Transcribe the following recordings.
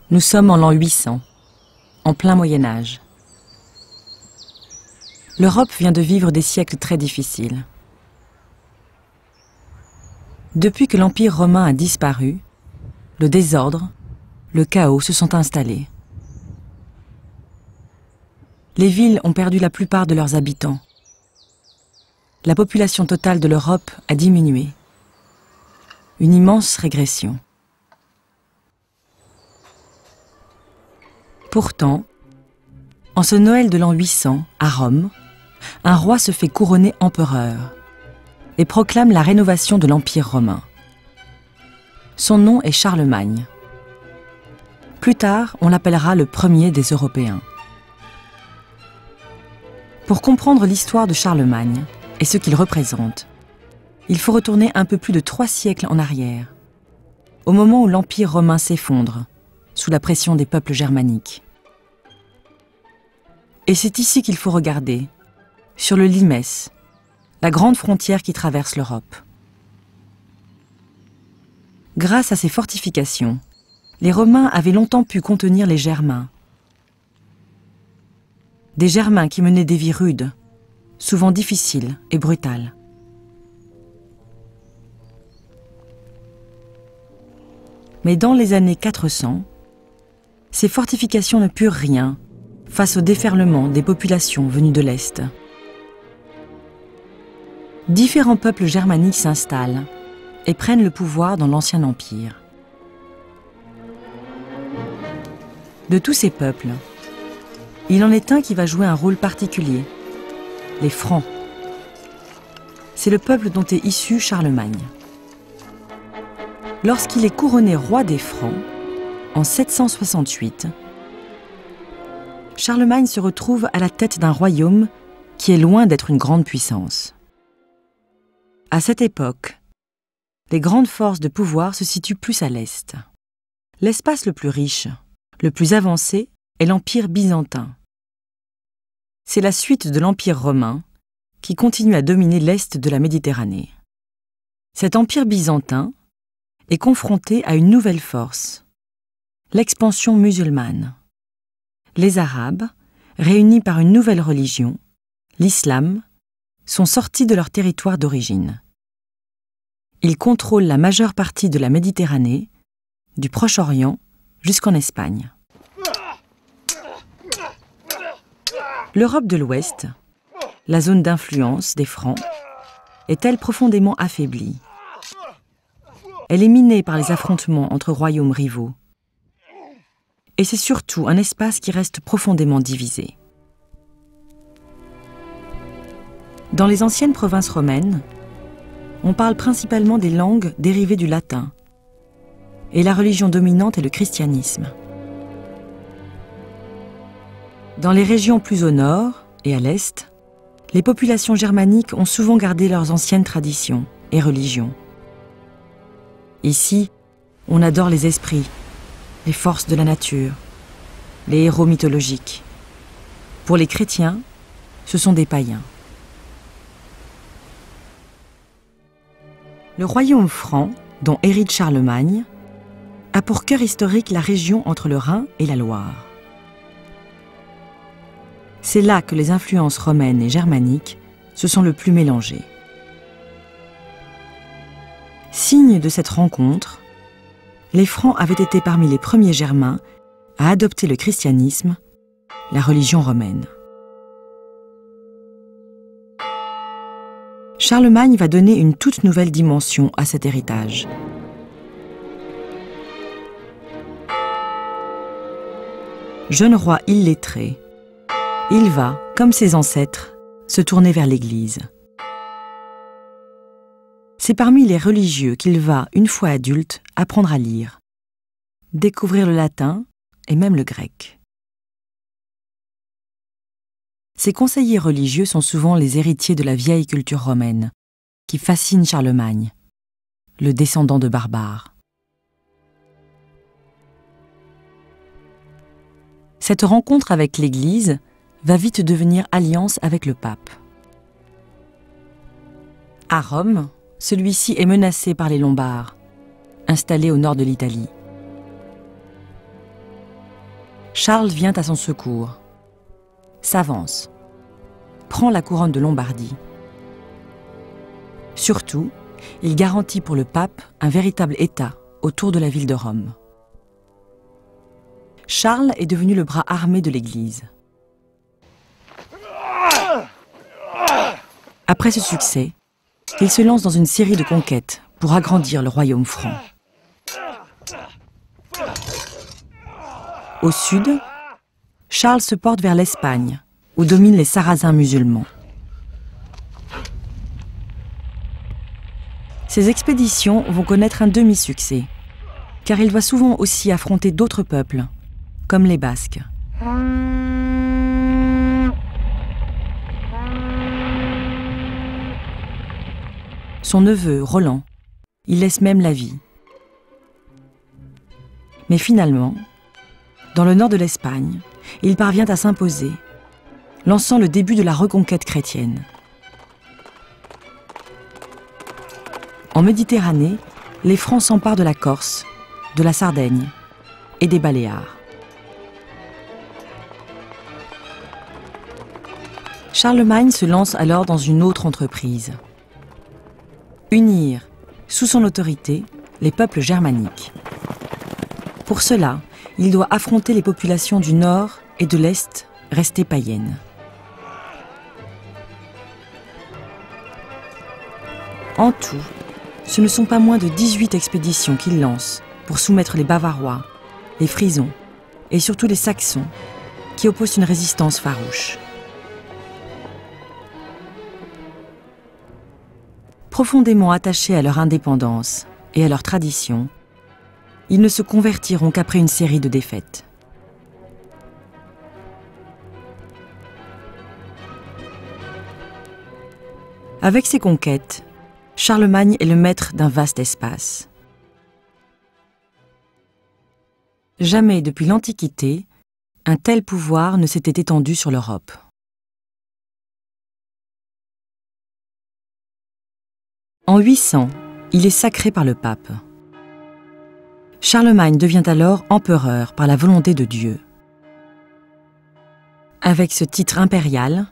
Nous sommes en l'an 800, en plein Moyen-Âge. L'Europe vient de vivre des siècles très difficiles. Depuis que l'Empire romain a disparu, le désordre, le chaos se sont installés. Les villes ont perdu la plupart de leurs habitants. La population totale de l'Europe a diminué. Une immense régression. Pourtant, en ce Noël de l'an 800, à Rome, un roi se fait couronner empereur et proclame la rénovation de l'Empire romain. Son nom est Charlemagne. Plus tard, on l'appellera le premier des Européens. Pour comprendre l'histoire de Charlemagne et ce qu'il représente, il faut retourner un peu plus de 3 siècles en arrière, au moment où l'Empire romain s'effondre, sous la pression des peuples germaniques. Et c'est ici qu'il faut regarder, sur le Limès, la grande frontière qui traverse l'Europe. Grâce à ces fortifications, les Romains avaient longtemps pu contenir les Germains. Des Germains qui menaient des vies rudes, souvent difficiles et brutales. Mais dans les années 400, ces fortifications ne purent rien face au déferlement des populations venues de l'Est. Différents peuples germaniques s'installent et prennent le pouvoir dans l'Ancien Empire. De tous ces peuples, il en est un qui va jouer un rôle particulier, les Francs. C'est le peuple dont est issu Charlemagne. Lorsqu'il est couronné roi des Francs, en 768, Charlemagne se retrouve à la tête d'un royaume qui est loin d'être une grande puissance. À cette époque, les grandes forces de pouvoir se situent plus à l'est. L'espace le plus riche, le plus avancé, est l'Empire byzantin. C'est la suite de l'Empire romain qui continue à dominer l'est de la Méditerranée. Cet empire byzantin est confronté à une nouvelle force, l'expansion musulmane. Les Arabes, réunis par une nouvelle religion, l'islam, sont sortis de leur territoire d'origine. Ils contrôlent la majeure partie de la Méditerranée, du Proche-Orient jusqu'en Espagne. L'Europe de l'Ouest, la zone d'influence des Francs, est-elle profondément affaiblie. Elle est minée par les affrontements entre royaumes rivaux. Et c'est surtout un espace qui reste profondément divisé. Dans les anciennes provinces romaines, on parle principalement des langues dérivées du latin, et la religion dominante est le christianisme. Dans les régions plus au nord et à l'est, les populations germaniques ont souvent gardé leurs anciennes traditions et religions. Ici, on adore les esprits, les forces de la nature, les héros mythologiques. Pour les chrétiens, ce sont des païens. Le royaume franc, dont hérite Charlemagne, a pour cœur historique la région entre le Rhin et la Loire. C'est là que les influences romaines et germaniques se sont le plus mélangées. Signe de cette rencontre, les Francs avaient été parmi les premiers Germains à adopter le christianisme, la religion romaine. Charlemagne va donner une toute nouvelle dimension à cet héritage. Jeune roi illettré, il va, comme ses ancêtres, se tourner vers l'Église. C'est parmi les religieux qu'il va, une fois adulte, apprendre à lire, découvrir le latin et même le grec. Ces conseillers religieux sont souvent les héritiers de la vieille culture romaine, qui fascine Charlemagne, le descendant de barbares. Cette rencontre avec l'Église va vite devenir alliance avec le pape. À Rome, celui-ci est menacé par les Lombards, installés au nord de l'Italie. Charles vient à son secours, s'avance, prend la couronne de Lombardie. Surtout, il garantit pour le pape un véritable État autour de la ville de Rome. Charles est devenu le bras armé de l'Église. Après ce succès, il se lance dans une série de conquêtes pour agrandir le royaume franc. Au sud, Charles se porte vers l'Espagne, où dominent les Sarrasins musulmans. Ces expéditions vont connaître un demi-succès, car il doit souvent aussi affronter d'autres peuples, comme les Basques. Son neveu, Roland, il laisse même la vie. Mais finalement, dans le nord de l'Espagne, il parvient à s'imposer, lançant le début de la reconquête chrétienne. En Méditerranée, les Francs s'emparent de la Corse, de la Sardaigne et des Baléares. Charlemagne se lance alors dans une autre entreprise. Unir, sous son autorité, les peuples germaniques. Pour cela, il doit affronter les populations du nord et de l'est restées païennes. En tout, ce ne sont pas moins de 18 expéditions qu'il lance pour soumettre les Bavarois, les Frisons et surtout les Saxons, qui opposent une résistance farouche. Profondément attachés à leur indépendance et à leur tradition, ils ne se convertiront qu'après une série de défaites. Avec ses conquêtes, Charlemagne est le maître d'un vaste espace. Jamais depuis l'Antiquité, un tel pouvoir ne s'était étendu sur l'Europe. En 800, il est sacré par le pape. Charlemagne devient alors empereur par la volonté de Dieu. Avec ce titre impérial,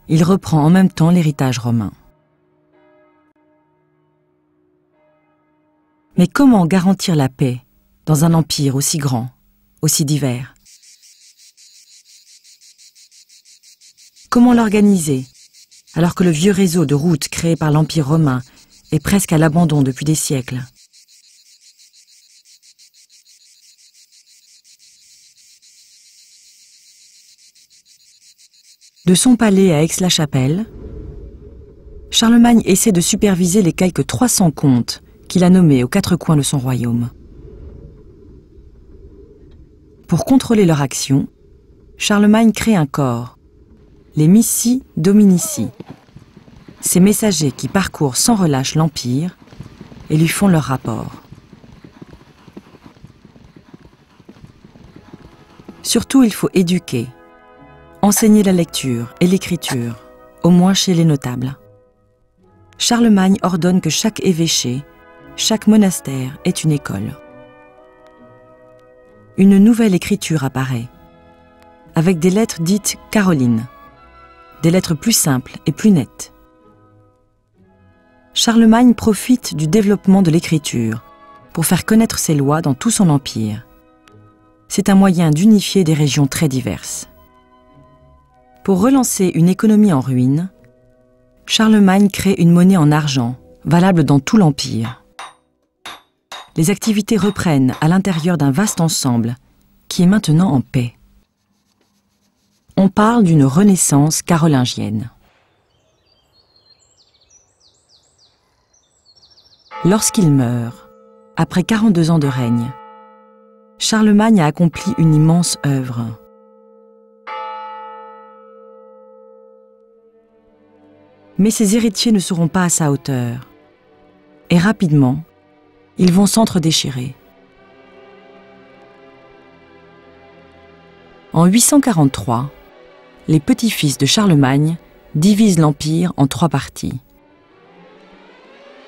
il reprend en même temps l'héritage romain. Mais comment garantir la paix dans un empire aussi grand, aussi divers? Comment l'organiser alors que le vieux réseau de routes créé par l'Empire romain est presque à l'abandon depuis des siècles? De son palais à Aix-la-Chapelle, Charlemagne essaie de superviser les quelques 300 comtes qu'il a nommés aux 4 coins de son royaume. Pour contrôler leur action, Charlemagne crée un corps, les Missi Dominici, ces messagers qui parcourent sans relâche l'Empire et lui font leur rapport. Surtout, il faut éduquer, enseigner la lecture et l'écriture, au moins chez les notables. Charlemagne ordonne que chaque évêché, chaque monastère ait une école. Une nouvelle écriture apparaît, avec des lettres dites carolines, des lettres plus simples et plus nettes. Charlemagne profite du développement de l'écriture pour faire connaître ses lois dans tout son empire. C'est un moyen d'unifier des régions très diverses. Pour relancer une économie en ruine, Charlemagne crée une monnaie en argent, valable dans tout l'Empire. Les activités reprennent à l'intérieur d'un vaste ensemble qui est maintenant en paix. On parle d'une renaissance carolingienne. Lorsqu'il meurt, après 42 ans de règne, Charlemagne a accompli une immense œuvre. Mais ses héritiers ne seront pas à sa hauteur. Et rapidement, ils vont s'entre-déchirer. En 843, les petits-fils de Charlemagne divisent l'Empire en 3 parties.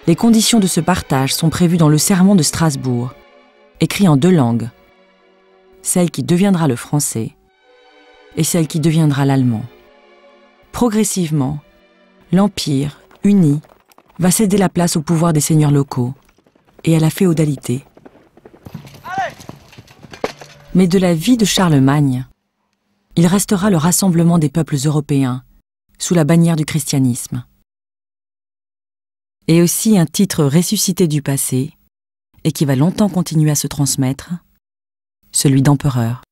Les conditions de ce partage sont prévues dans le Sermon de Strasbourg, écrit en 2 langues, celle qui deviendra le français et celle qui deviendra l'allemand. Progressivement, l'Empire, uni, va céder la place au pouvoir des seigneurs locaux et à la féodalité. Mais de la vie de Charlemagne, il restera le rassemblement des peuples européens sous la bannière du christianisme. Et aussi un titre ressuscité du passé et qui va longtemps continuer à se transmettre, celui d'empereur.